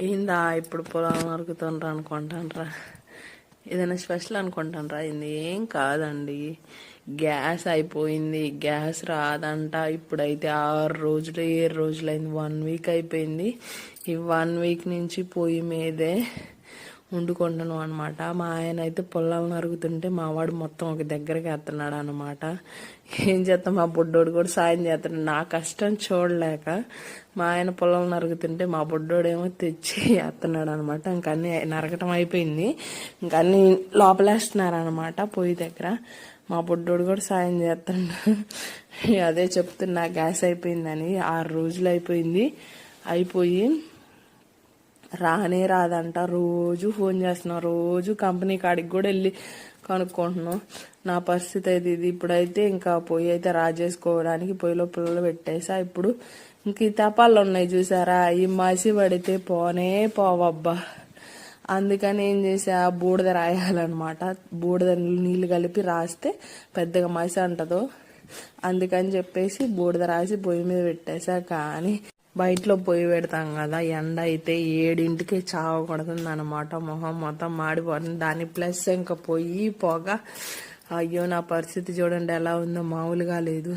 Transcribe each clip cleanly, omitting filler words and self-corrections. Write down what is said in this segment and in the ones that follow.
ఏందా ఇప్పుడు పొలం నరుకుతుండ్రా అనుకుంటాన్రా? ఏదైనా స్పెషల్ అనుకుంటాన్రా? ఇది ఏం కాదండి, గ్యాస్ అయిపోయింది. గ్యాస్ రాదంట. ఇప్పుడైతే 6 రోజులు 7 రోజులైంది, 1 వీక్ అయిపోయింది. ఈ 1 వీక్ నుంచి పొయ్యి మీదే వండుకుంటున్నాం అనమాట. మా ఆయన అయితే పొలాలు నరుగుతుంటే మా వాడు మొత్తం ఒక దగ్గరికి వేస్తున్నాడు అనమాట. ఏం చేస్తాం, మా బుడ్డోడు కూడా సాయం చేస్తున్నాడు. నా కష్టం చూడలేక మా ఆయన పొలం నరుగుతుంటే మా బుడ్డోడేమో తెచ్చి వేస్తున్నాడు అనమాట. ఇంకన్నీ నరకటం అయిపోయింది, ఇంకన్నీ లోపలేస్తున్నారు అనమాట పొయ్యి దగ్గర. మా బుడ్డోడు కూడా సాయం చేస్తున్నాడు. అదే చెప్తున్నా, గ్యాస్ అయిపోయిందని. 6 రోజులు అయిపోయి రానే రాదంట. రోజు ఫోన్ చేస్తున్నాం, రోజు కంపెనీ కాడికి కూడా వెళ్ళి కనుక్కుంటున్నాం. నా పరిస్థితి అయితే ఇది. ఇప్పుడైతే ఇంకా పొయ్యి అయితే రాజేసుకోవడానికి పొయ్యిలో పుల్లలు పెట్టేసా. ఇప్పుడు ఇంక ఈ తపాలు ఉన్నాయి చూసారా, ఈ మసి పడితే పోనే పోవబ్బా. అందుకని ఏం చేసా, బూడిద రాయాలన్నమాట. బూడిద నీళ్ళు కలిపి రాస్తే పెద్దగా మసి అంటదో, అందుకని చెప్పేసి బూడిద రాసి పొయ్యి మీద పెట్టేసా. కానీ బయటలో పొయ్యి పెడతాం కదా, ఎండ అయితే 7ంటికి చావ కొడుతుంది అనమాట. మొహం మొత్తం మాడిపోతుంది. దాని ప్లస్ ఇంకా పొయ్యి పొగ. అయ్యో, నా పరిస్థితి చూడండి ఎలా ఉందో, మామూలుగా లేదు.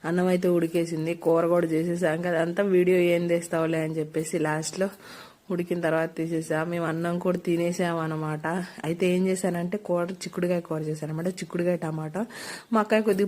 అన్నం అయితే ఉడికేసింది, కూర కూడా చేసేసాం కదా. అదంతా వీడియో ఏం తీస్తావులే అని చెప్పేసి లాస్ట్లో ఉడికిన తర్వాత తీసేసా. మేము అన్నం కూడా తినేసామన్నమాట. అయితే ఏం చేశానంటే చిక్కుడుకాయ కూర చేశాను అనమాట. చిక్కుడుకాయ టమాటా. మా అక్కయ్య కొద్దిగా